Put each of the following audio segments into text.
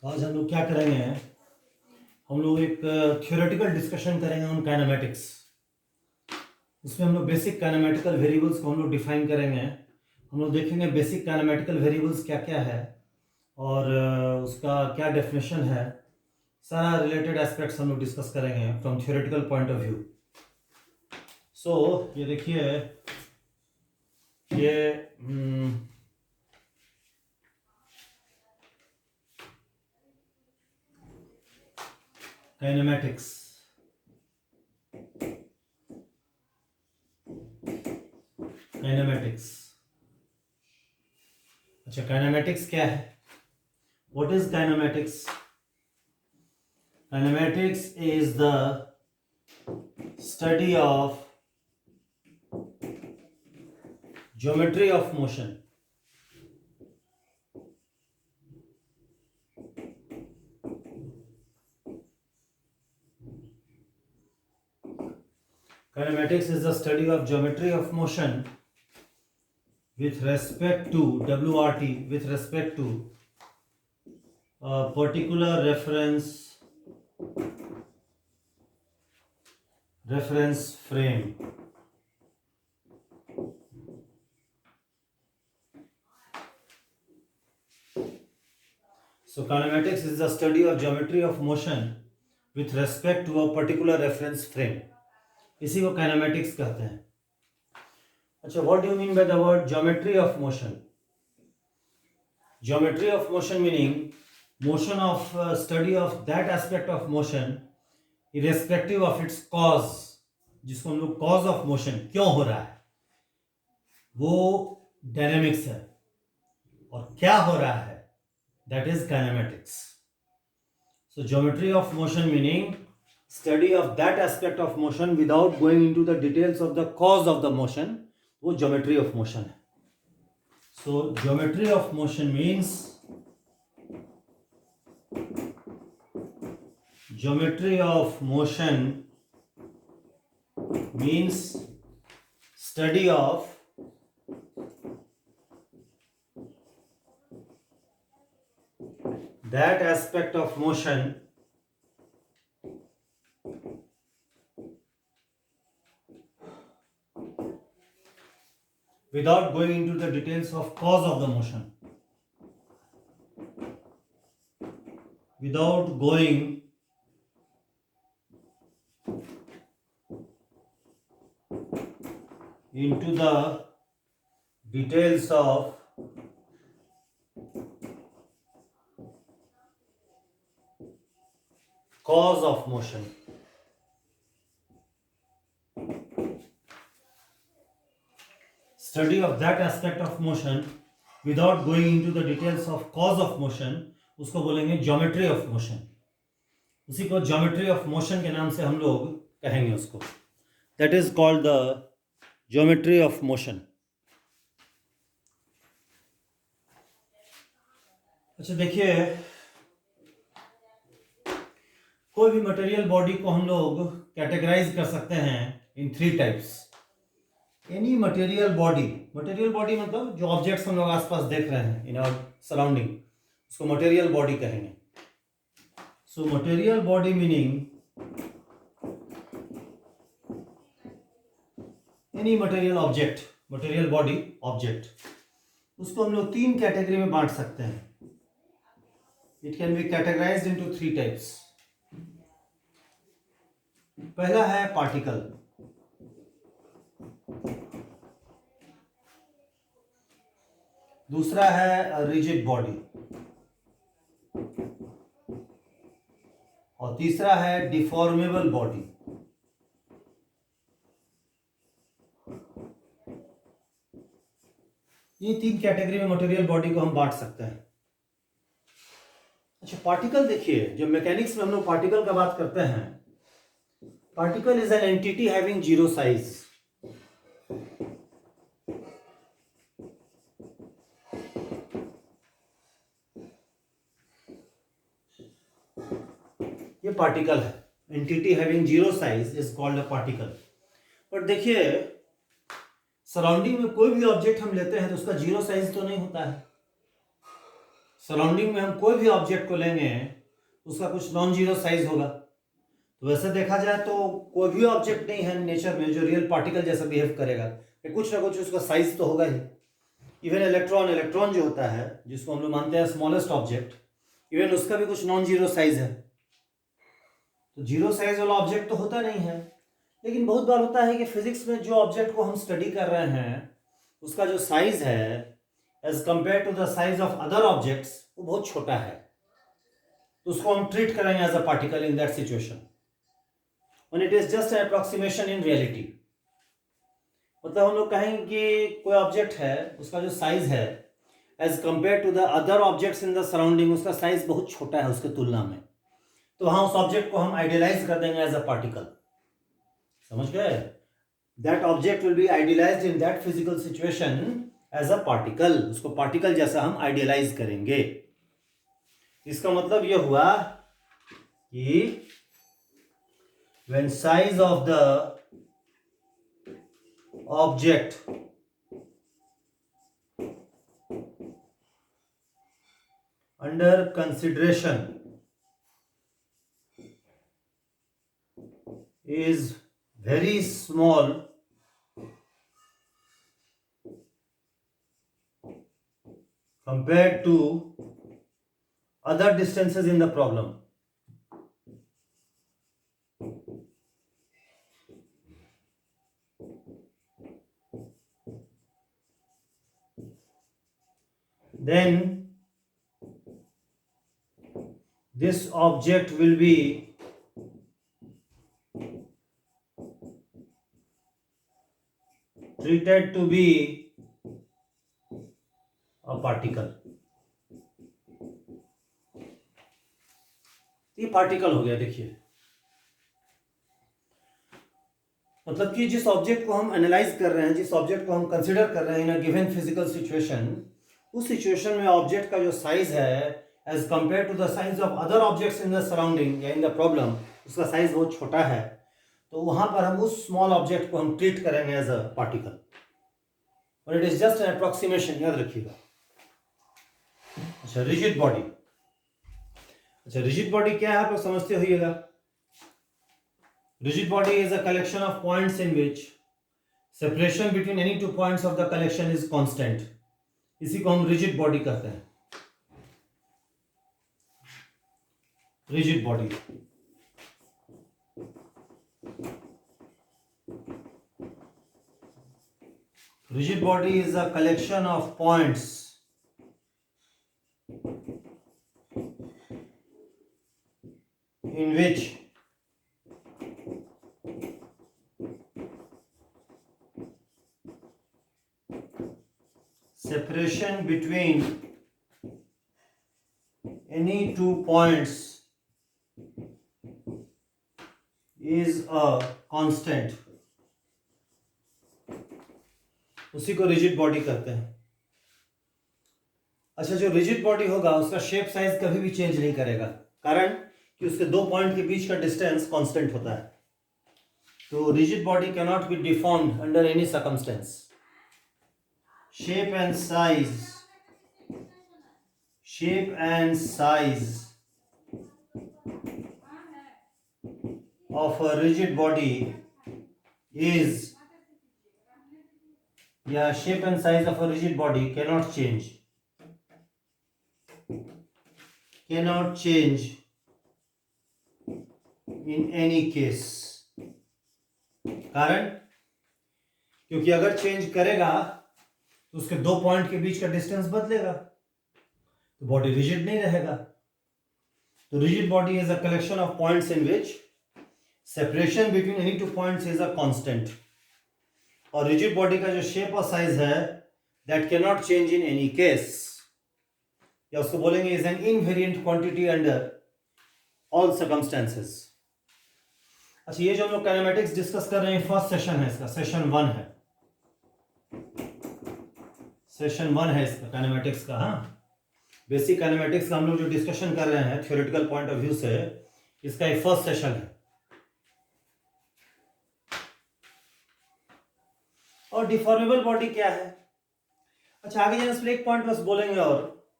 तो आज हम लोग क्या करेंगे, हम लोग एक थ्योरेटिकल डिस्कशन करेंगे ऑन काइनेमेटिक्स। इसमें हम लोग बेसिक काइनेमेटिकल वेरिएबल्स को हम लोग डिफाइन करेंगे। हम लोग देखेंगे बेसिक काइनेमेटिकल वेरिएबल्स क्या क्या है और उसका क्या डेफिनेशन है। सारा रिलेटेड एस्पेक्ट्स हम लोग डिस्कस करेंगे from theoretical point of view. So ये देखिए, ये काइनेमेटिक्स। काइनेमेटिक्स, अच्छा काइनेमेटिक्स क्या है? What is kinematics? Kinematics is the study of geometry of motion. Kinematics is the study of geometry of motion with respect to WRT, with respect to a particular reference frame. So kinematics is the study of geometry of motion with respect to a particular reference frame. इसी को kinematics कहते हैं। अच्छा, what do you mean by the word geometry of motion? Geometry of motion meaning motion of study of that aspect of motion irrespective of its cause, जिसको हम लोग cause of motion, क्यों हो रहा है, वो डायनेमिक्स है, और क्या हो रहा है, that is kinematics. So geometry of motion meaning study of that aspect of motion without going into the details of the cause of the motion, वो geometry of motion है. So geometry of motion means study of that aspect of motion without going into the details of cause of the motion, without going into the details of cause of motion. Study of that aspect of motion without going into the details of cause of motion, उसको बोलेंगे geometry of motion. उसी को geometry of motion के नाम से हम लोग कहेंगे उसको। That is called the geometry of motion. अच्छा देखिए, कोई भी मटेरियल बॉडी को हम लोग कैटेगराइज कर सकते हैं इन 3 टाइप्स। एनी मटेरियल बॉडी मतलब जो ऑब्जेक्ट्स हम लोग आसपास देख रहे हैं इन आवर सराउंडिंग, उसको मटेरियल बॉडी कहेंगे। So material body meaning any material object, material body object, उसको हम लोग 3 कैटेगरी में बांट सकते हैं। It can be categorised into 3 types. पहला है पार्टिकल, दूसरा है रिजिड बॉडी, और तीसरा है डिफॉर्मेबल बॉडी। ये 3 कैटेगरी में मटेरियल बॉडी को हम बांट सकते हैं। अच्छा पार्टिकल देखिए, जब मैकेनिक्स में हम लोग पार्टिकल का बात करते हैं, particle is an entity having 0 size. ये पार्टिकल है, entity having 0 size is called a particle. पर देखिए, सराउंडिंग में कोई भी ऑब्जेक्ट हम लेते हैं तो उसका 0 साइज तो नहीं होता है। सराउंडिंग में हम कोई भी ऑब्जेक्ट को लेंगे उसका कुछ नॉन जीरो साइज होगा। तो वैसे देखा जाए तो कोई भी ऑब्जेक्ट नहीं है नेचर में जो रियल पार्टिकल जैसा बिहेव करेगा, कुछ ना कुछ उसका साइज तो होगा ही। इवन इलेक्ट्रॉन जो होता है जिसको हम लोग मानते हैं स्मॉलेस्ट ऑब्जेक्ट, इवन उसका भी कुछ नॉन जीरो साइज है। तो जीरो साइज वाला ऑब्जेक्ट तो होता नहीं है, लेकिन बहुत बार होता है कि फिजिक्स में जो ऑब्जेक्ट को हम स्टडी कर रहे हैं उसका जो साइज है as compared to the size of other objects वो बहुत छोटा है, तो उसको हम ट्रीट करेंगे as a particle in that situation when it is just an approximation in reality. मतलब हम लोग कहेंगे कि कोई ऑब्जेक्ट है उसका जो साइज है as compared to the other objects in the surrounding उसका साइज बहुत छोटा है उसके तुलना में, तो वहां उस ऑब्जेक्ट को हम आइडियलाइज कर देंगे एज अ पार्टिकल। समझ गए? That object will be idealized in that physical situation as a particle, उसको पार्टिकल जैसा हम आइडियलाइज करेंगे। इसका मतलब यह हुआ कि when size of the object under consideration is very small compared to other distances in the problem, then this object will be treated to be a particle। ये पार्टिकल हो गया। देखिए मतलब कि जिस ऑब्जेक्ट को हम एनालाइज कर रहे हैं, जिस ऑब्जेक्ट को हम कंसिडर कर रहे हैं in a given physical situation, उस सिचुएशन में ऑब्जेक्ट का जो साइज है as compared to the size of other objects in the surrounding या इन द प्रॉब्लम, उसका साइज बहुत छोटा है, तो वहां पर हम उस स्मॉल ऑब्जेक्ट को हम ट्रीट करेंगे एज अ पार्टिकल और it is just an approximation, याद रखिएगा। अच्छा, रिजिड बॉडी। अच्छा, रिजिड बॉडी क्या है आप लोग समझते होइएगा। Rigid body is a collection of points in which separation between any two points of the collection is constant। इसी को हम rigid body कहते हैं। Rigid body rigid body is a collection of points in which separation between any two points is a constant, उसी को rigid body कहते हैं। अच्छा, जो रिजिड बॉडी होगा उसका शेप साइज कभी भी चेंज नहीं करेगा, कारण कि उसके दो पॉइंट के बीच का डिस्टेंस कांस्टेंट होता है। तो rigid body can not be deformed under any circumstance. shape and size of a rigid body is, shape and size of a rigid body cannot change in any case। कारण क्योंकि अगर change करेगा तो उसके दो पॉइंट के बीच का distance बदलेगा, तो बॉडी रिजिड नहीं रहेगा। तो rigid body is a collection of points in which separation between any two points is a constant. और रिजिड बॉडी का जो शेप और साइज है that can not change in any case, या उसको बोलेंगे is an invariant quantity under all circumstances. अच्छा, ये जो हम लोग काइनेमेटिक्स डिस्कस कर रहे हैं फर्स्ट सेशन है इसका, सेशन 1 है, सेशन 1 है इसका काइनेमेटिक्स का। हाँ, बेसिक काइनेमेटिक्स का हम लोग जो डिस्कशन कर रहे हैं थ्योरेटिकल पॉइंट ऑफ व्यू से, इसका एक फर्स्ट सेशन है। और डिफॉर्मेबल बॉडी क्या है? अच्छा, आगे जाने से एक पॉइंट बस बोलेंगे, और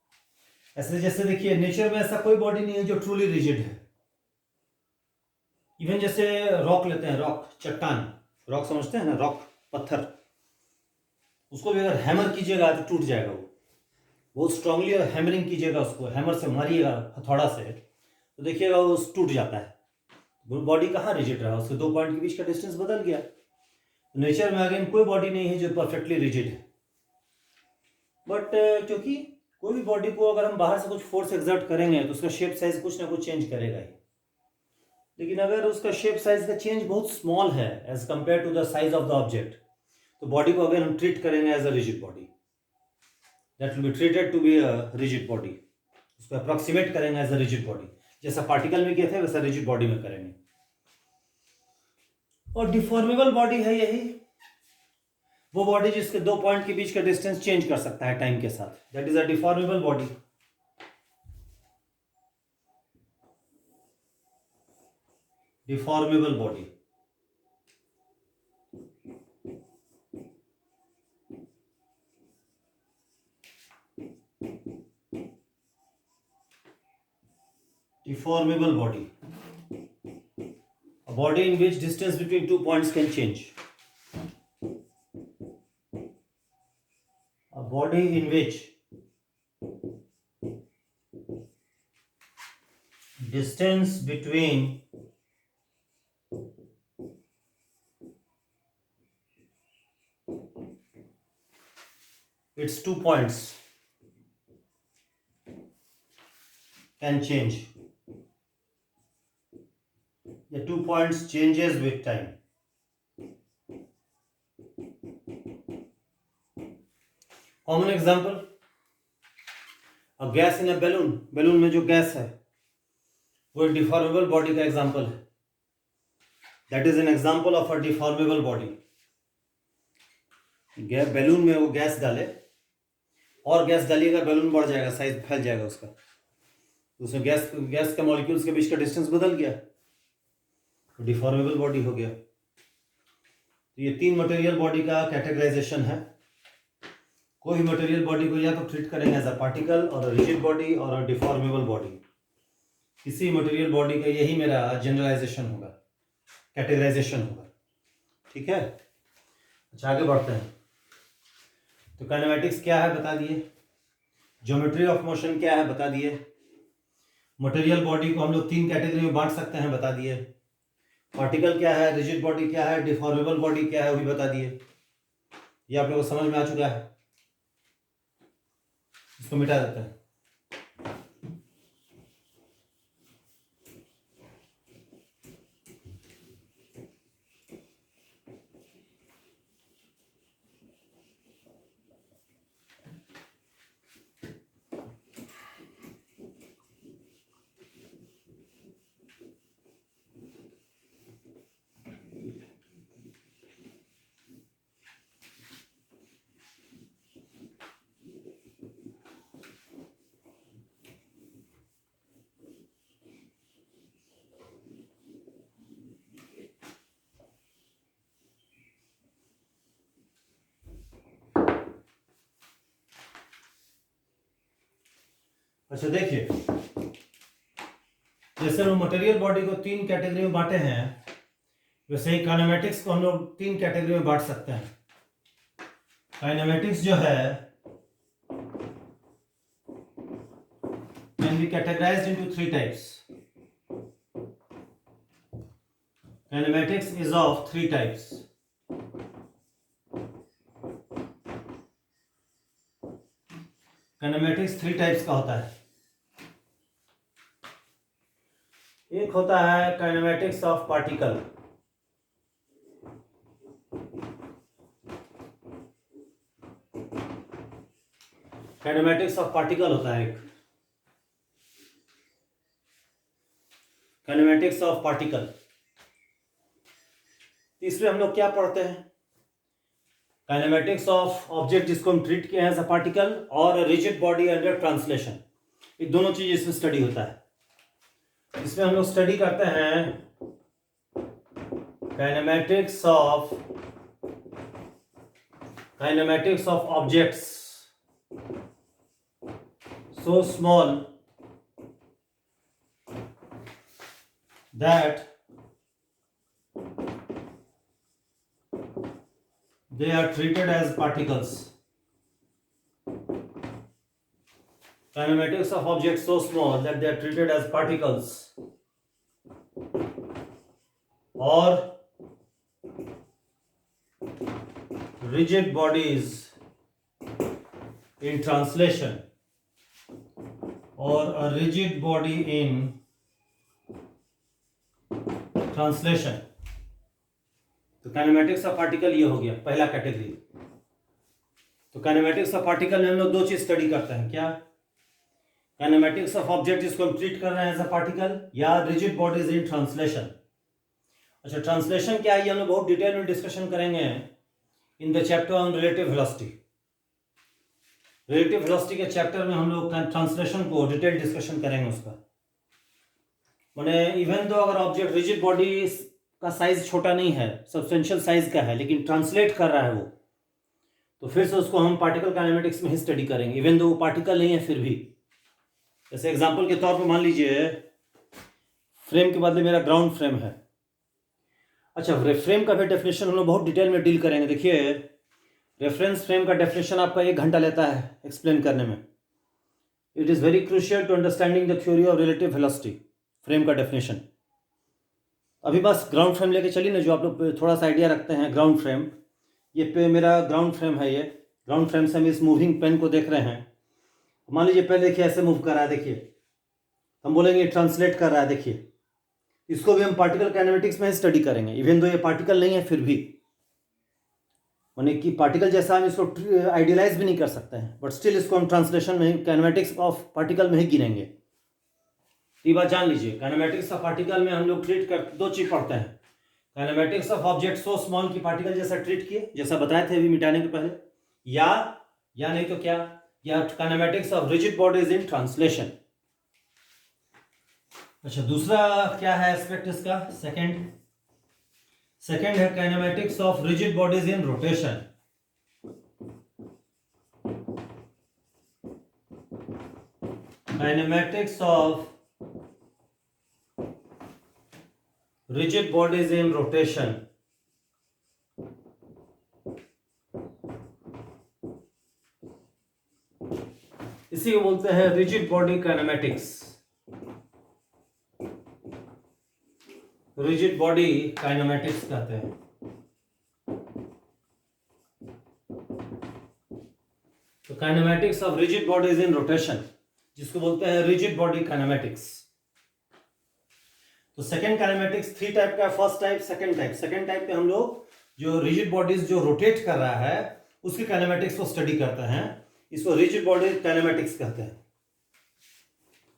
ऐसे जैसे देखिए नेचर में ऐसा कोई बॉडी नहीं है जो ट्रूली रिजिड है। इवन जैसे रॉक लेते हैं, रॉक, चट्टान, रॉक समझते हैं ना, रॉक, पत्थर, उसको भी अगर हैमर कीजिएगा तो टूट जाएगा। वो बहुत स्ट्रांगली अगर हैमरिंग कीजिएगा, उसको हैमर से मारिएगा हथौड़ा से, तो देखिएगा वो टूट जाता है। बॉडी कहाँ रिजिड रहा, उसके 2 पॉइंट के बीच का डिस्टेंस बदल गया। नेचर में अगेन कोई बॉडी नहीं है जो परफेक्टली रिजिड है। बट क्योंकि कोई भी बॉडी को अगर हम बाहर से कुछ फोर्स एक्सर्ट करेंगे तो उसका शेप साइज कुछ ना कुछ चेंज करेगा ही। लेकिन अगर उसका शेप साइज का चेंज बहुत स्मॉल है as compared to the size of the object, तो बॉडी को अगर हम ट्रीट करेंगे as a rigid body, that will be treated to be a rigid body. उसको अप्रोक्सीमेट करेंगे एज अ रिजिड बॉडी, जैसा पार्टिकल में किए थे वैसा रिजिड बॉडी में करेंगे। और डिफॉर्मेबल बॉडी है यही वो बॉडी जिसके 2 पॉइंट के बीच का डिस्टेंस चेंज कर सकता है टाइम के साथ, that is a deformable body. Deformable body, deformable body, a body in which distance between 2 points can change, a body in which distance between its 2 points can change. The 2 points changes with time. Common example, a gas in a balloon. balloon में जो gas है वो एक deformable body का example है। That is an example of a deformable body. Balloon में वो gas डाले और गैस डालिएगा, बैलून बढ़ जाएगा, साइज फैल जाएगा उसका, उसमें गैस के मॉलिक्यूल्स के बीच का डिस्टेंस बदल गया, तो डिफॉर्मेबल बॉडी हो गया। तो ये 3 मटेरियल बॉडी का कैटेगराइजेशन है। कोई भी मटेरियल बॉडी को या तो ट्रीट करेंगे एज अ पार्टिकल और अ रिजिड बॉडी और अ डिफॉर्मेबल बॉडी। किसी मटेरियल बॉडी का यही मेरा जनरलाइजेशन होगा, कैटेगराइजेशन होगा। ठीक है, अच्छा आगे बढ़ते हैं। तो काइनेमैटिक्स क्या है बता दिए, ज्योमेट्री ऑफ मोशन क्या है बता दिए, मटेरियल बॉडी को हम लोग 3 कैटेगरी में बांट सकते हैं बता दिए, पार्टिकल क्या है, रिजिड बॉडी क्या है, डिफॉर्मेबल बॉडी क्या है वो भी बता दिए। ये आप लोगों को समझ में आ चुका है। इसको मिटा देते हैं। अच्छा देखिए, जैसे हम मटेरियल बॉडी को 3 कैटेगरी में बांटे हैं, वैसे ही काइनेमैटिक्स को हम लोग 3 कैटेगरी में बांट सकते हैं। काइनेमैटिक्स जो है can be categorised into 3 types. Kinematics is of 3 types. Kinematics 3 types का होता है। एक होता है kinematics of particle, kinematics of particle होता है एक, काइनेमैटिक्स ऑफ पार्टिकल। इसमें हम लोग क्या पढ़ते हैं, काइनेमैटिक्स ऑफ ऑब्जेक्ट जिसको हम ट्रीट किए हैं एज अ पार्टिकल, और रिजिड बॉडी अंडर ट्रांसलेशन, ये दोनों चीज इसमें स्टडी होता है। इसमें हम लोग स्टडी करते हैं kinematics of objects so small that they are treated as particles. Kinematics of objects so small that they are treated as particles, or rigid bodies in translation, or a rigid body in translation. तो kinematics of particle ये हो गया पहला category. तो kinematics of particle में हम लोग दो चीज स्टडी करते हैं. क्या? काइनेमेटिक्स ऑफ ऑब्जेक्ट जिसको हम ट्रीट कर रहे हैं एज अ पार्टिकल, या रिजिड बॉडीज इन ट्रांसलेशन. अच्छा, ट्रांसलेशन क्या है ये हम लोग बहुत डिटेल में डिस्कशन करेंगे in the chapter on relative velocity. Relative velocity के चैप्टर में हम लोग ट्रांसलेशन को डिटेल डिस्कशन करेंगे उसका. मैंने इवन दो अगर ऑब्जेक्ट रिजिड बॉडी का साइज छोटा नहीं है, सब्सटेंशियल साइज का है, लेकिन ट्रांसलेट कर रहा है वो, तो फिर से उसको हम पार्टिकल काइनेमेटिक्स में ही स्टडी करेंगे, इवन दो वो पार्टिकल नहीं है फिर भी. जैसे एग्जांपल के तौर पर मान लीजिए फ्रेम के बदले मेरा ग्राउंड फ्रेम है. अच्छा, फ्रेम का भी डेफिनेशन हम लोग बहुत डिटेल में डील करेंगे. देखिए, रेफरेंस फ्रेम का डेफिनेशन आपका 1 घंटा लेता है एक्सप्लेन करने में. It is very crucial to understanding the theory of relative velocity. Frame का डेफिनेशन अभी बस ग्राउंड फ्रेम लेके चलिए ना, जो आप लोग थोड़ा सा आइडिया रखते हैं. ग्राउंड फ्रेम, ये पे मेरा ग्राउंड फ्रेम है. ये ग्राउंड फ्रेम से हम इस मूविंग पेन को देख रहे हैं. मान लीजिए पहले देखिए ऐसे मूव कर रहा है, देखिए हम बोलेंगे ट्रांसलेट कर रहा है. देखिए इसको भी हम पार्टिकल काइनेमेटिक्स में ही स्टडी करेंगे, इवन दो ये पार्टिकल नहीं है फिर भी. माने कि पार्टिकल जैसा हम इसको आइडियलाइज भी नहीं कर सकते हैं, बट स्टिल इसको हम ट्रांसलेशन में ही, काइनेमेटिक्स ऑफ पार्टिकल में ही गिनेंगे. ये बात जान लीजिए, काइनेमेटिक्स ऑफ पार्टिकल में हम लोग ट्रीट कर दो चीज पढ़ते हैं. Kinematics of object so small की पार्टिकल जैसा ट्रीट किए, जैसा बताए थे अभी मिटाने के पहले, या नहीं तो क्या, या kinematics of rigid bodies in translation. अच्छा, दूसरा क्या है एस्पेक्ट इसका? सेकंड है kinematics of rigid bodies in rotation. Kinematics of rigid bodies in rotation. इसी को बोलते हैं rigid body kinematics. Rigid body kinematics कहते हैं. तो kinematics of rigid bodies in rotation, जिसको बोलते हैं रिजिड बॉडी काइनेमेटिक्स. तो सेकेंड काइनेमेटिक्स 3 टाइप का. First type, second type. Second type पे हम लोग जो रिजिड बॉडीज जो रोटेट कर रहा है उसकी काइनेमेटिक्स को स्टडी करते हैं, इसको रिजिड बॉडी काइनेमेटिक्स कहते हैं.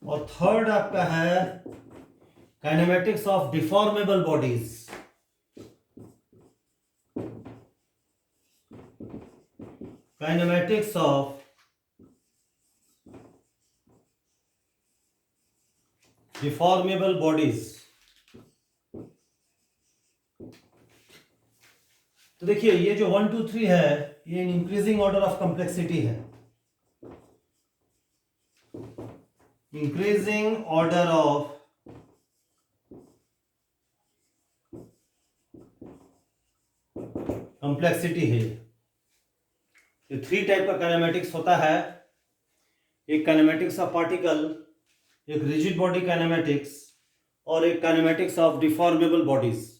और थर्ड आपका है kinematics of deformable bodies. Kinematics of deformable bodies. तो देखिए ये जो 1 2 3 है, ये इंक्रीजिंग ऑर्डर ऑफ कॉम्प्लेक्सिटी है. इंक्रीजिंग ऑर्डर ऑफ कॉम्प्लेक्सिटी है. ये 3 टाइप का काइनेमेटिक्स होता है. एक काइनेमेटिक्स ऑफ पार्टिकल, एक रिजिड बॉडी काइनेमेटिक्स, और एक काइनेमेटिक्स ऑफ डिफॉर्मेबल बॉडीज.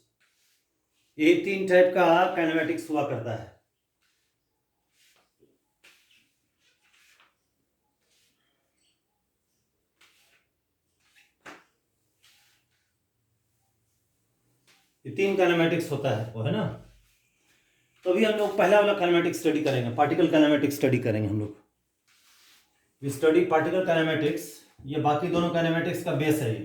ये 3 टाइप का काइनेमेटिक्स हुआ करता है. ये 3 काइनेमेटिक्स होता है वो, है ना. तो अभी हम लोग पहला वाला काइनेमेटिक्स स्टडी करेंगे, पार्टिकल काइनेमेटिक्स स्टडी करेंगे हम लोग. We study particle kinematics. ये बाकी दोनों काइनेमेटिक्स का बेस है ये.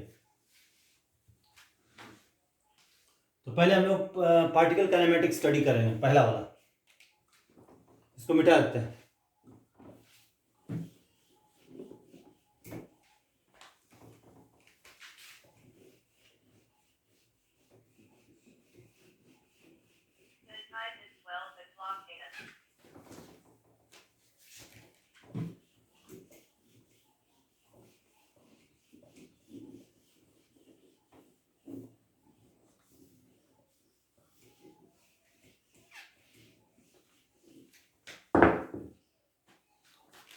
तो पहले हम लोग पार्टिकल काइनेमेटिक्स स्टडी करेंगे, पहला वाला. इसको मिटा देते हैं.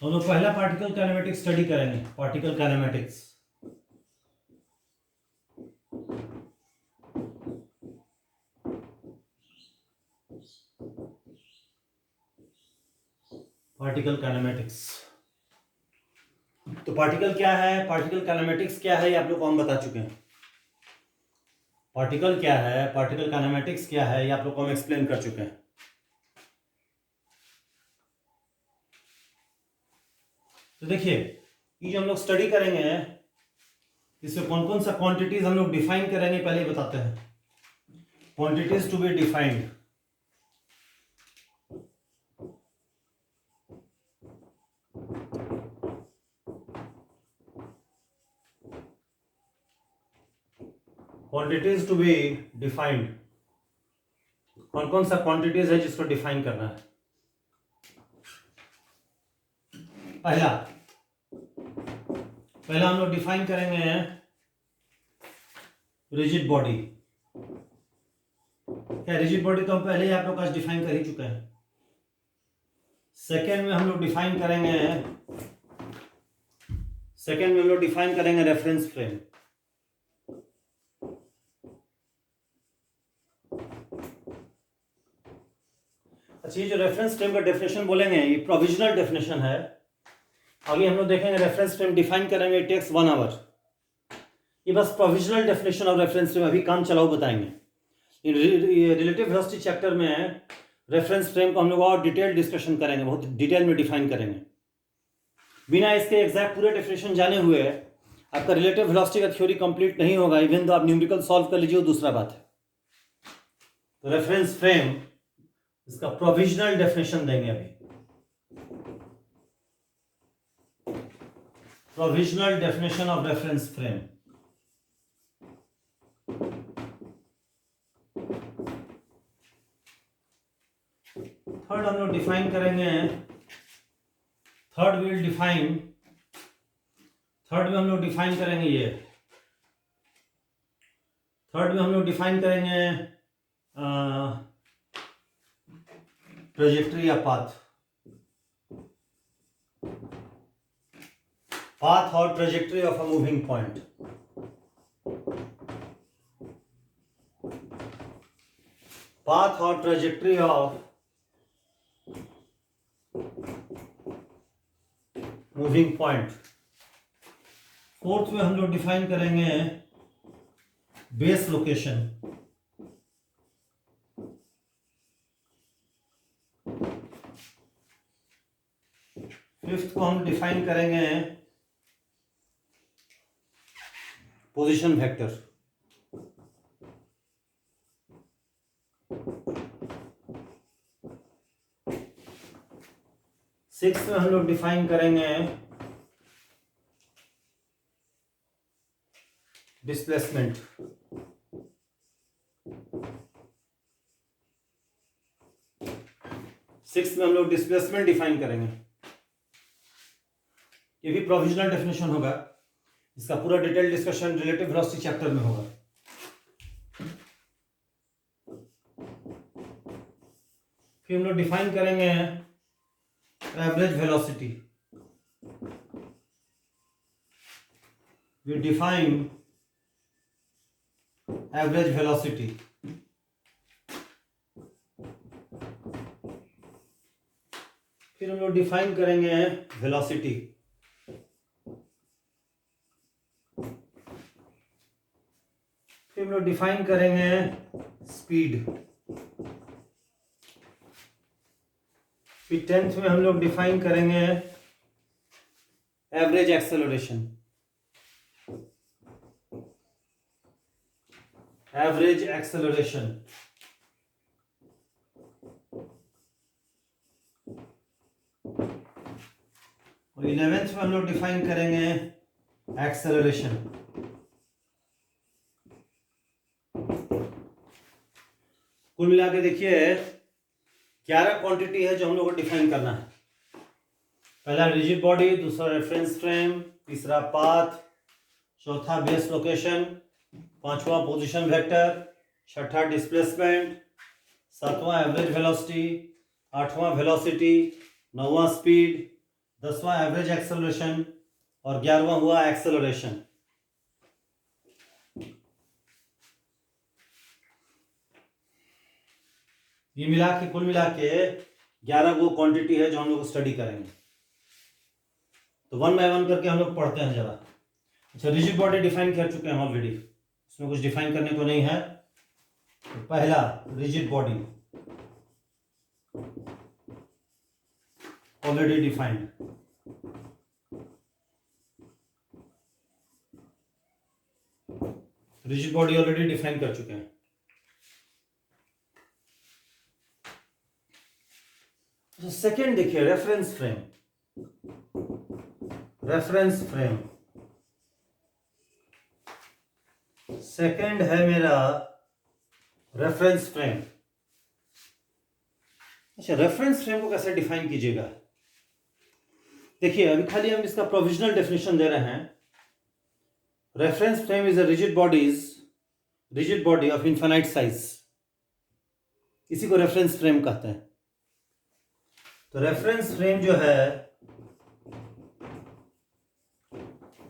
हम लोग पहला पार्टिकल काइनेमेटिक्स स्टडी करेंगे, पार्टिकल काइनेमेटिक्स। पार्टिकल काइनेमेटिक्स, तो पार्टिकल क्या है, पार्टिकल काइनेमेटिक्स क्या है, ये आप लोग को हम बता चुके हैं। पार्टिकल क्या है, पार्टिकल काइनेमेटिक्स क्या है, ये आप लोग को हम एक्सप्लेन कर चुके हैं। तो देखिए, ये जो हम लोग स्टडी करेंगे, इसमें कौन कौन सा क्वांटिटीज हम लोग डिफाइन करेंगे, पहले ही बताते हैं। Quantities to be defined, quantities to be defined, कौन कौन सा क्वांटिटीज है जिसको डिफाइन करना है। पहला हम लोग डिफाइन करेंगे रिजिड बॉडी। क्या रिजिड बॉडी तो हम पहले ही आप लोग का डिफाइन कर ही चुके हैं। सेकेंड में हम लोग डिफाइन करेंगे रेफरेंस फ्रेम। अच्छा, ये जो रेफरेंस फ्रेम का डेफिनेशन बोलेंगे, ये प्रोविजनल डेफिनेशन है। आगे हम लोग देखेंगे रेफरेंस फ्रेम डिफाइन करेंगे, इट टेक्स 1 आवर। ये बस provisional definition of reference frame अभी काम चलाओ बताएंगे। रिलेटिव वेलोसिटी चैप्टर में रेफरेंस फ्रेम को हम लोग और डिटेल डिस्कशन करेंगे, बहुत डिटेल में डिफाइन करेंगे। बिना इसके एग्जैक्ट पूरे डेफिनेशन जाने हुए आपका रिलेटिव वेलोसिटी का थ्योरी कंप्लीट नहीं होगा। इवन तो आप न्यूमेरिकल सॉल्व कर लीजिए, वो दूसरा बात है। तो रेफरेंस फ्रेम, इसका प्रोविजनल डेफिनेशन देंगे अभी। Provisional definition of reference frame. Third हम लोग डिफाइन करेंगे, थर्ड में हम लोग डिफाइन करेंगे ये, थर्ड में हम लोग डिफाइन करेंगे ट्रेजेक्टरी या पाथ और trajectory of a moving point. Path और trajectory of moving point. Fourth में हम लोग डिफाइन करेंगे बेस लोकेशन। फिफ्थ को हम डिफाइन करेंगे पोजीशन वेक्टर। सिक्स्थ में हम लोग डिफाइन करेंगे डिस्प्लेसमेंट। सिक्स्थ में हम लोग डिस्प्लेसमेंट डिफाइन करेंगे। ये भी प्रोविजनल डेफिनेशन होगा, इसका पूरा detail discussion relative velocity chapter में होगा। फिर हम लोग डिफाइन करेंगे average velocity. We define average velocity. फिर हम लोग डिफाइन करेंगे वेलोसिटी। फिर हम लोग डिफाइन करेंगे स्पीड। फिर 10th में हम लोग डिफाइन करेंगे एवरेज एक्सेलरेशन। Average acceleration. और 11th में हम लोग डिफाइन करेंगे एक्सेलरेशन। कुल मिला के देखिए 11 क्वांटिटी है जो हम लोग को डिफाइन करना है। पहला रिजिड बॉडी, दूसरा रेफरेंस फ्रेम, तीसरा पाथ, चौथा बेस लोकेशन, पांचवा पोजीशन वेक्टर, छठा डिस्प्लेसमेंट, सातवां एवरेज वेलोसिटी, आठवां वेलोसिटी, नौवां स्पीड, 10वां एवरेज एक्सेलरेशन और 11वां हुआ एक्सेलरेशन। ये कुल मिला के 11 वो क्वांटिटी है जो हम लोग स्टडी करेंगे। तो वन बाय वन करके हम लोग पढ़ते हैं जरा। अच्छा, रिजिड बॉडी डिफाइन कर चुके हैं ऑलरेडी, इसमें कुछ डिफाइन करने को नहीं है। तो पहला rigid body already defined. Rigid body already define कर चुके हैं। तो सेकेंड देखिए, reference frame. Reference frame second है मेरा रेफरेंस फ्रेम। अच्छा, रेफरेंस फ्रेम को कैसे डिफाइन कीजिएगा? देखिए, अभी खाली हम इसका प्रोविजनल डेफिनेशन दे रहे हैं। Reference frame is a rigid body of infinite size. इसी को रेफरेंस फ्रेम कहते हैं। तो रेफरेंस फ्रेम जो है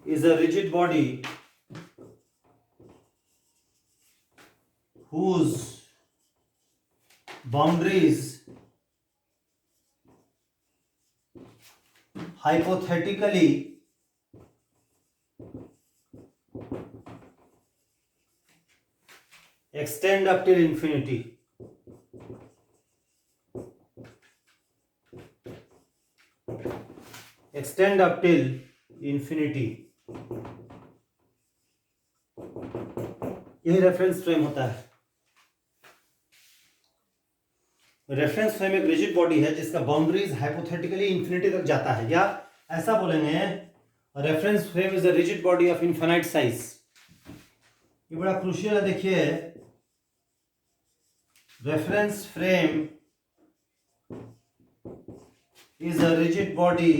is a rigid body whose boundaries hypothetically extend up till infinity. Extend up till infinity. यही रेफरेंस फ्रेम होता है। रेफरेंस फ्रेम एक रिजिड बॉडी है जिसका बाउंड्रीज हाइपोथेटिकली इंफिनिटी तक जाता है, या ऐसा बोलेंगे reference frame is a rigid body of infinite size. ये बड़ा क्रूशियल है, देखिए। Reference frame is a rigid body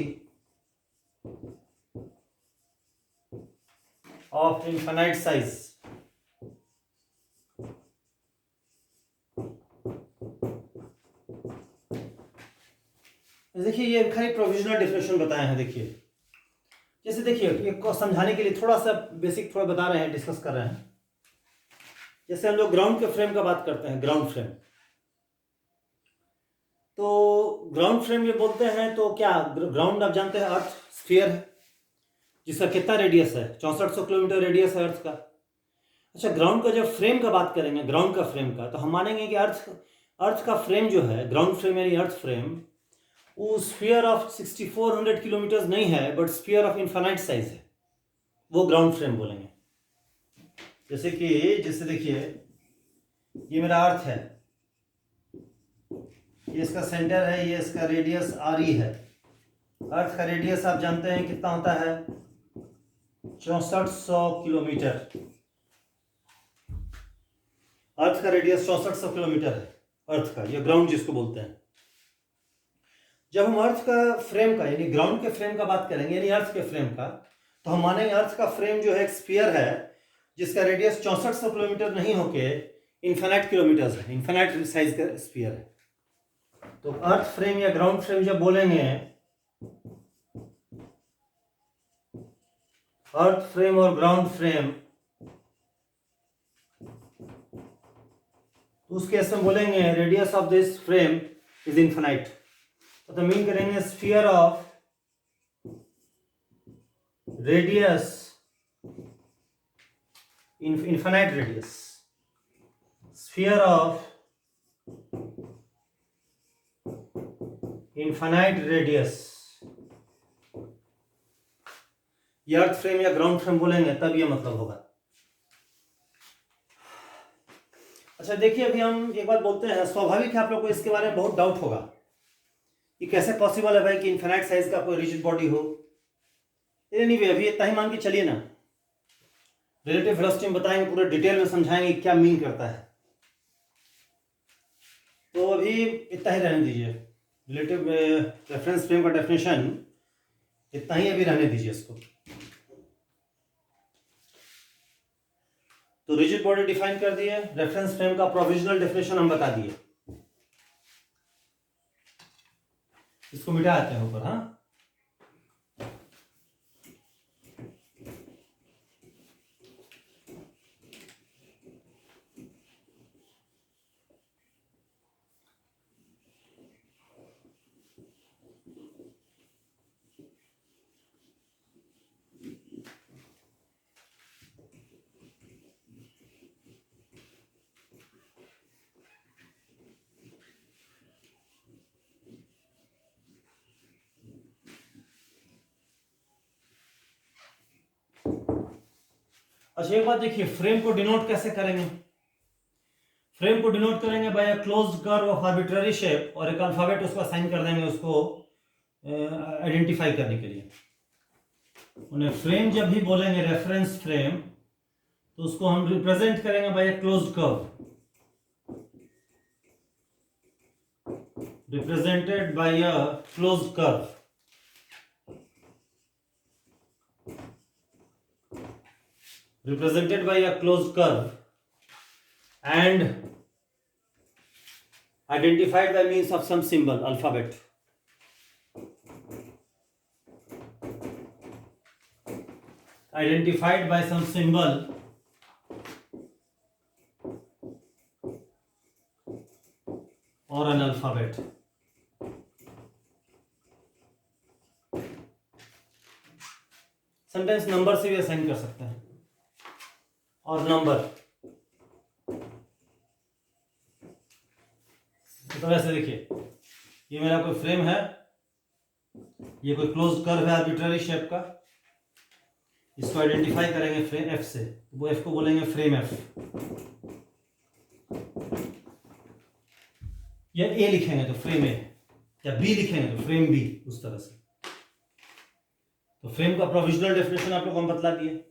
of infinite size. देखिए, ये खाली प्रोविजनल डेफिनेशन बताए हैं। देखिए, जैसे देखिए, ये को समझाने के लिए थोड़ा सा बेसिक थोड़ा बता रहे हैं, डिस्कस कर रहे हैं। जैसे हम लोग ग्राउंड के फ्रेम का बात करते हैं, ग्राउंड फ्रेम। तो ग्राउंड फ्रेम ये बोलते हैं, तो क्या ग्राउंड आप जानते हैं अर्थ स्फीयर है, जिसका कितना रेडियस है? 6400 किलोमीटर रेडियस है अर्थ का। अच्छा, ग्राउंड का जब फ्रेम का बात करेंगे, ग्राउंड का फ्रेम का, तो हम मानेंगे कि अर्थ का फ्रेम जो है, ग्राउंड फ्रेम यानी अर्थ फ्रेम, वो स्फीयर ऑफ 6400 किलोमीटर नहीं है, but sphere of infinite size है, वो ग्राउंड फ्रेम बोलेंगे। जैसे देखिए, ये मेरा अर्थ है, ये इसका सेंटर है, ये इसका रेडियस आर ई है। अर्थ का रेडियस आप जानते हैं कितना होता है? 6400 किलोमीटर। अर्थ का रेडियस 6400 किलोमीटर है, अर्थ का, ये ग्राउंड जिसको बोलते हैं। जब हम अर्थ का फ्रेम का यानी ग्राउंड के फ्रेम का बात करेंगे, यानी अर्थ के फ्रेम का, तो हम मानेंगे अर्थ का फ्रेम जो है एक स्फीयर है जिसका रेडियस 6400 किलोमीटर नहीं होके इनफाइनाइट किलोमीटर्स है, इनफाइनाइट साइज का स्फीयर है। तो अर्थ फ्रेम या ग्राउंड फ्रेम जब बोलेंगे, अर्थ फ्रेम और ग्राउंड फ्रेम, तो उस केस में बोलेंगे radius of this frame is infinite. तो मीन करेंगे sphere of radius infinite radius, sphere of infinite radius. ये अर्थ फ्रेम या ग्राउंड फ्रेम बोलेंगे तब ये मतलब होगा। अच्छा, देखिए, अभी हम एक बात बोलते हैं, स्वाभाविक है आप लोग को इसके बारे में बहुत डाउट होगा, ये कैसे पॉसिबल है भाई कि इनफाइनाइट साइज का कोई रिजिड बॉडी हो। एनीवे, अभी इतना ही मान के चलिए ना, रिलेटिव वेलोसिटी में बताएंगे, पूरे डिटेल में समझाएंगे क्या मीन करता है। तो अभी इतना ही रहने दीजिए, रिलेटिव रेफरेंस फ्रेम का डेफिनेशन इतना ही अभी रहने दीजिए इसको। तो रिजिड बॉडी डिफाइन कर दिए, रेफरेंस फ्रेम का प्रोविजनल डेफिनेशन हम बता दिए। इसको मिटा आते हैं ऊपर। हाँ, अच्छा एक बात देखिए, फ्रेम को डिनोट कैसे करेंगे? फ्रेम को डिनोट करेंगे by a closed curve of arbitrary shape, और एक अल्फाबेट उसको असाइन कर देंगे उसको आइडेंटिफाई करने के लिए। उन्हें फ्रेम जब भी बोलेंगे रेफरेंस फ्रेम, तो उसको हम रिप्रेजेंट करेंगे by a closed curve, represented by a closed curve. Represented by a closed curve and identified by means of some symbol, alphabet. Identified by some symbol or an alphabet. Sometimes number से भी assign कर सकते हैं, और number तो वैसे देखिए, ये मेरा कोई फ्रेम है, ये कोई क्लोज कर्व है आर्बिट्ररी शेप का, इसको आइडेंटिफाई करेंगे फ्रेम एफ से, वो एफ को बोलेंगे फ्रेम एफ, या ए लिखेंगे तो फ्रेम ए, या बी लिखेंगे तो फ्रेम बी, उस तरह से। तो फ्रेम का प्रोविजनल डेफिनेशन आप लोग को हम बतला दिए।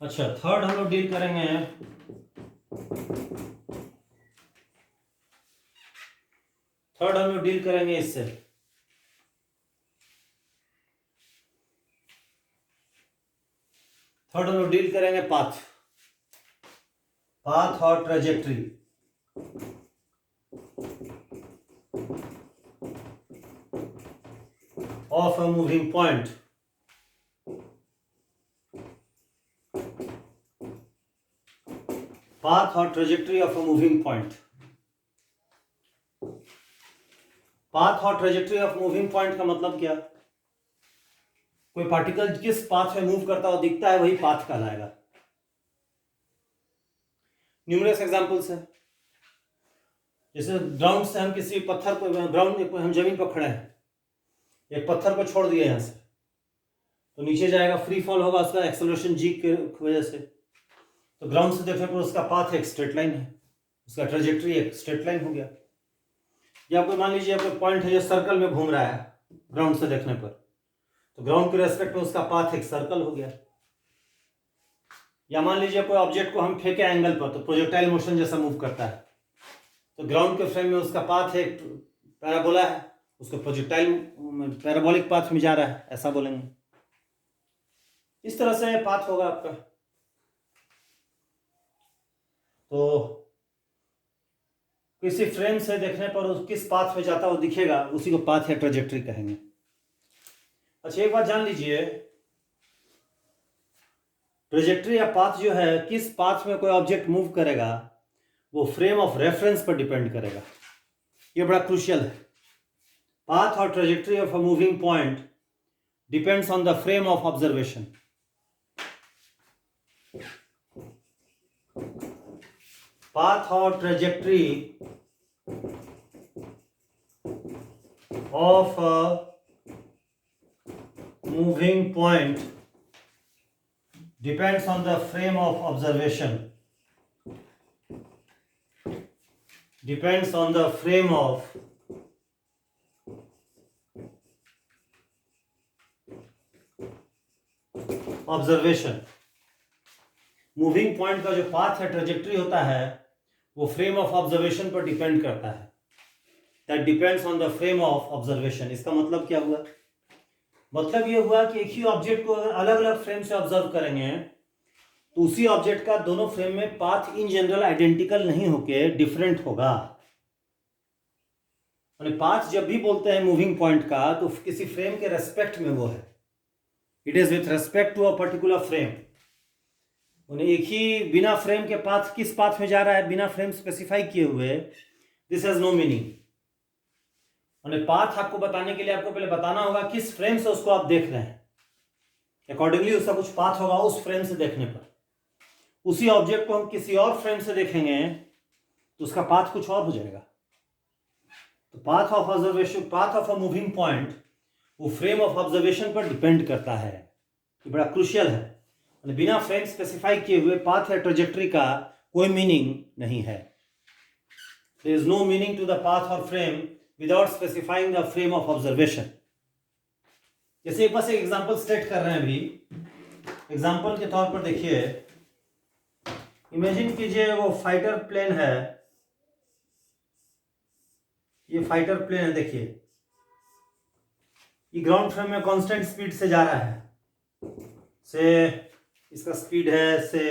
अच्छा, थर्ड हम लोग डील करेंगे, इससे। थर्ड हम लोग डील करेंगे पाथ और trajectory. Of a moving point. Path और trajectory of a moving point. Path और ट्रेजेक्ट्री ऑफ मूविंग पॉइंट का मतलब क्या? कोई पार्टिकल किस पाथ में मूव करता हुआ दिखता है, वही पाथ कहलाएगा। न्यूमरस एग्जांपल्स है, जैसे ग्राउंड से हम किसी पत्थर को, ग्राउंड हम जमीन पर खड़े हैं, एक पत्थर को छोड़ दिया यहां से, तो नीचे जाएगा, फ्री फॉल होगा उसका एक्सेलरेशन जी की वजह से। तो ग्राउंड से देखने पर उसका पाथ एक स्ट्रेट लाइन है, उसका ट्रेजेक्ट्री एक स्ट्रेट लाइन हो गया। या कोई मान लीजिए कोई पॉइंट है जो सर्कल में घूम रहा है ग्राउंड से देखने पर, तो ग्राउंड के रेस्पेक्ट में उसका पाथ एक सर्कल हो गया। या मान लीजिए कोई ऑब्जेक्ट को हम फेंके एंगल पर, तो प्रोजेक्टाइल मोशन जैसा मूव करता है, तो ग्राउंड के फ्रेम में उसका पाथ एक पैराबोला है, उसको प्रोजेक्टाइल पैराबोलिक पाथ में जा रहा है, ऐसा बोलेंगे। इस तरह से पाथ होगा आपका। तो किसी फ्रेम से देखने पर उस किस पाथ में जाता हुआ दिखेगा, उसी को पाथ या ट्रेजेक्ट्री कहेंगे। अच्छा एक बात जान लीजिए, ट्रेजेक्ट्री या पाथ जो है, किस पाथ में कोई ऑब्जेक्ट मूव करेगा वो फ्रेम ऑफ रेफरेंस पर डिपेंड करेगा। ये बड़ा क्रूशियल है। पाथ और trajectory of a moving point depends on the frame of observation. Path और trajectory of a moving point depends on the frame of observation. Depends on the frame of observation. Moving point का जो path है, trajectory होता है, वो frame of observation पर depend करता है। That depends on the frame of observation. इसका मतलब क्या हुआ? मतलब ये हुआ कि एक ही ऑब्जेक्ट को अगर अलग अलग फ्रेम से ऑब्जर्व करेंगे, तो उसी ऑब्जेक्ट का दोनों फ्रेम में पाथ इन जनरल आइडेंटिकल नहीं होके डिफरेंट होगा। पाथ जब भी बोलते हैं मूविंग पॉइंट का, तो किसी फ्रेम के रेस्पेक्ट में वो है, it is with respect to a particular frame. एक ही बिना फ्रेम के पाथ किस पाथ में जा रहा है, बिना फ्रेम स्पेसिफाई किए हुए, this has no meaning. Path आपको बताने के लिए आपको पहले बताना होगा किस फ्रेम से उसको आप देख रहे हैं, अकॉर्डिंगली उसका कुछ पाथ होगा उस फ्रेम से देखने पर। उसी ऑब्जेक्ट को हम किसी और फ्रेम से देखेंगे तो उसका पाथ कुछ और हो जाएगा। तो path of observation, path of a moving point वो फ्रेम ऑफ ऑब्जर्वेशन पर डिपेंड करता है। ये बड़ा क्रूशियल है। बिना फ्रेम स्पेसिफाई किए हुए पाथ या ट्रेजेक्टरी का कोई मीनिंग नहीं है। There is no meaning to the path और frame without specifying the frame of observation. जैसे बस एक एग्जांपल स्टेट कर रहे हैं अभी। एग्जांपल के तौर पर देखिए, इमेजिन कीजिए वो फाइटर प्लेन है, ये फाइटर प्लेन है, देखिए ये ग्राउंड फ्रेम में कांस्टेंट स्पीड से जा रहा है। से इसका स्पीड है से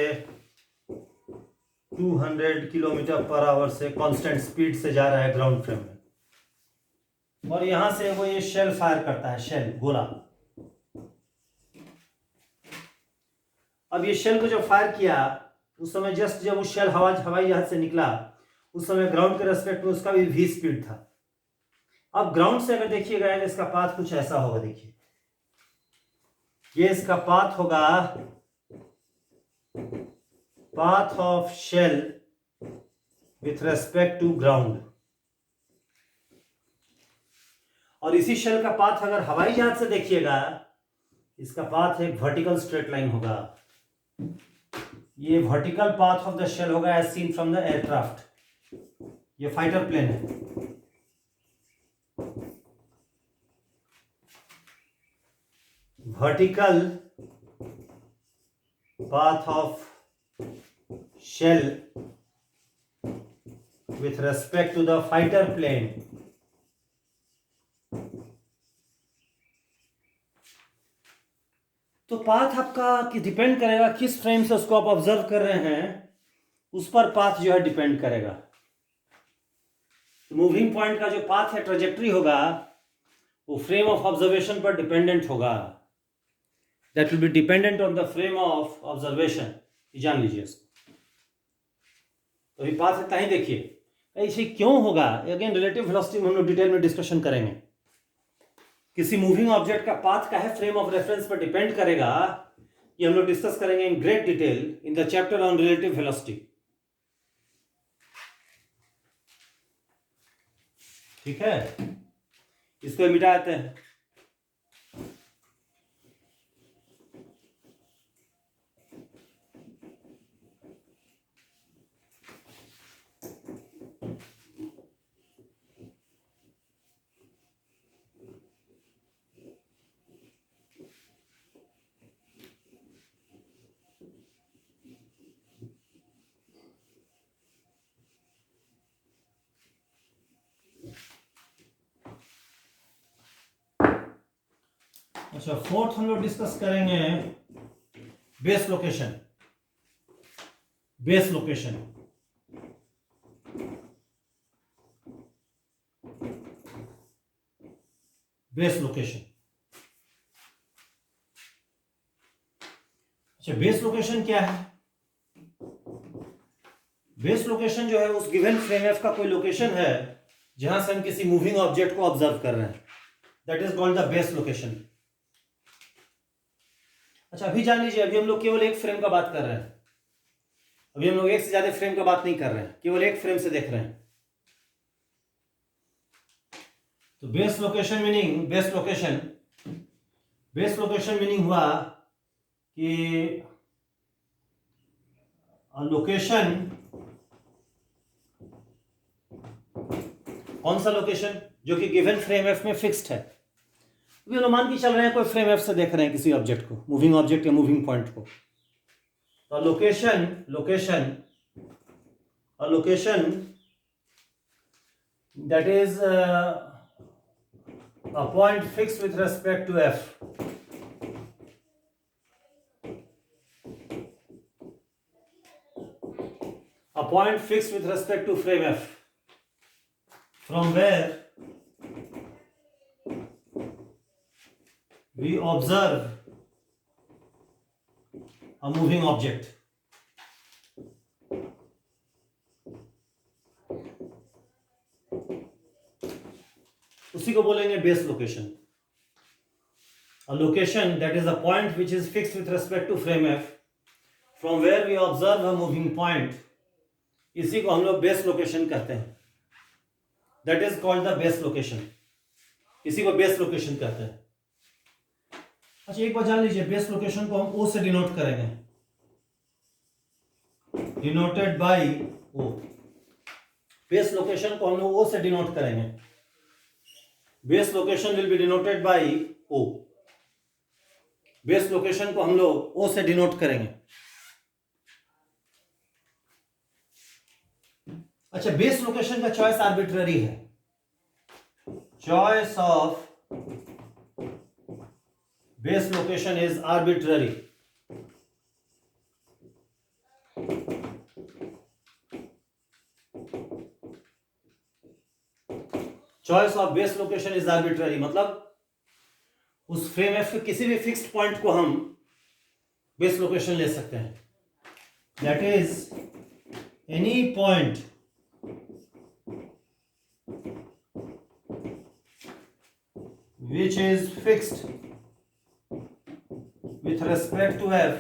200 किलोमीटर पर आवर से कांस्टेंट स्पीड से जा रहा है ग्राउंड फ्रेम में। और यहां से वो ये शेल फायर करता है, शेल, गोला। अब ये शेल को जब फायर किया उस समय जस्ट जब वो शेल हवाई जहाज से निकला उस समय ग्राउंड के रेस्पेक्ट में उसका भी v स्पीड था। अब ग्राउंड से अगर देखिएगा इसका पाथ कुछ ऐसा होगा। देखिए ये इसका पाथ होगा, path of shell with respect to ground. और इसी शेल का पाथ अगर हवाई जहाज से देखिएगा, इसका पाथ एक वर्टिकल स्ट्रेट लाइन होगा। ये vertical path of the shell होगा as seen from the aircraft. ये फाइटर प्लेन है। Vertical path of shell with respect to the fighter plane तो पाथ आपका कि डिपेंड करेगा किस फ्रेम से उसको आप ऑब्जर्व कर रहे हैं, उस पर पाथ जो है डिपेंड करेगा। मूविंग पॉइंट का जो पाथ है, ट्रेजेक्टरी होगा, वो फ्रेम ऑफ ऑब्जर्वेशन पर डिपेंडेंट होगा। That will be dependent on the frame of observation. जान लीजिए इसको। तो ये पाथ इतना ही देखिए, ऐसे क्यों होगा, अगेन रिलेटिव वेलोसिटी में हम लोग डिटेल में डिस्कशन करेंगे। किसी मूविंग ऑब्जेक्ट का पाथ का है फ्रेम ऑफ रेफरेंस पर डिपेंड करेगा, ये हम लोग डिस्कस करेंगे in great detail in the chapter on relative velocity. ठीक है, इसको मिटा देते हैं। अच्छा, फोर्थ हम लोग डिस्कस करेंगे base location. Base location base location अच्छा, बेस लोकेशन क्या है? बेस लोकेशन जो है उस गिवन फ्रेम एफ का कोई लोकेशन है जहां से हम किसी मूविंग ऑब्जेक्ट को ऑब्जर्व कर रहे हैं। That is called the base location. अच्छा, अभी जान लीजिए, अभी हम लोग केवल एक फ्रेम का बात कर रहे हैं। अभी हम लोग एक से ज्यादा फ्रेम का बात नहीं कर रहे हैं, केवल एक फ्रेम से देख रहे हैं। तो base location meaning, base location meaning हुआ कि लोकेशन, कौन सा लोकेशन जो कि गिवन फ्रेम एफ में फिक्स्ड है। अभी हम मान के चल रहे हैं कोई फ्रेम एफ से देख रहे हैं किसी ऑब्जेक्ट को, मूविंग ऑब्जेक्ट या मूविंग पॉइंट को। तो location that is a point fixed with respect to f. A point fixed with respect to frame f, from where we observe a moving object. उसी को बोलेंगे base location. A location that is a point which is fixed with respect to frame f, from where we observe a moving point इसी को हम लोग base location कहते हैं, that is called the base location, इसी को base location कहते हैं। अच्छा एक बात जान लीजिए, बेस लोकेशन को हम ओ से डिनोट करेंगे, denoted by O. Base location को हम लोग ओ से डिनोट करेंगे, base location will be denoted by O, base location को हम लोग ओ से डिनोट करेंगे। अच्छा बेस लोकेशन का चॉइस आर्बिट्ररी है, choice of base location is arbitrary. Choice of base location is arbitrary मतलब उस फ्रेम एफ के किसी भी फिक्स्ड पॉइंट को हम बेस लोकेशन ले सकते हैं, that is any point which is fixed with respect to f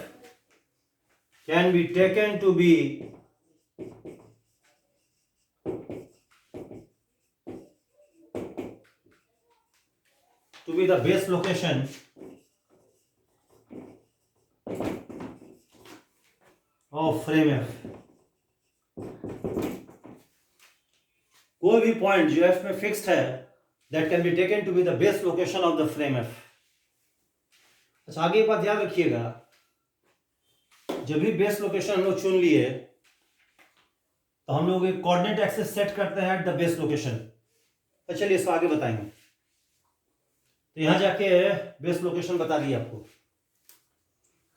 can be taken to be the base location of frame f। कोई भी पॉइंट जो f में फिक्स्ड है that can be taken to be the base location of the frame f। अच्छा आगे एक बात याद रखिएगा, जब भी बेस लोकेशन हम लोग चुन लिए तो हम लोग एक कोऑर्डिनेट एक्सिस सेट करते हैं एट द बेस लोकेशन। तो चलिए इसको आगे बताएंगे। तो यहां जाके बेस लोकेशन बता दी आपको।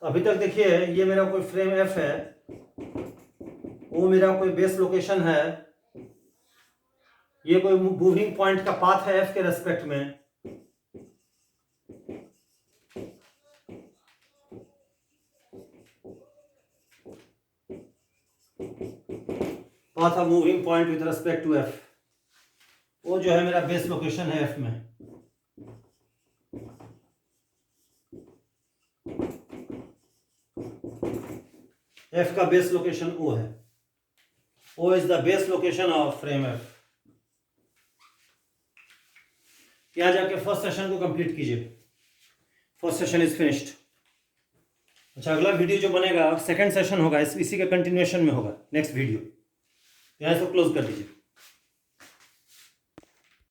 तो अभी तक देखिए ये मेरा कोई फ्रेम एफ है, वो मेरा कोई बेस लोकेशन है, ये कोई मूविंग पॉइंट का पाथ है एफ के रेस्पेक्ट में, path of moving point with respect to F, वो जो है मेरा बेस लोकेशन है एफ में। एफ का बेस लोकेशन ओ है, O is the base location of frame F. यहां जाके फर्स्ट सेशन को कंप्लीट कीजिए, फर्स्ट सेशन इज फिनिश्ड। अच्छा अगला वीडियो जो बनेगा सेकंड सेशन होगा, इसी के कंटिन्यूएशन में होगा नेक्स्ट वीडियो। यहां से क्लोज कर दीजिए।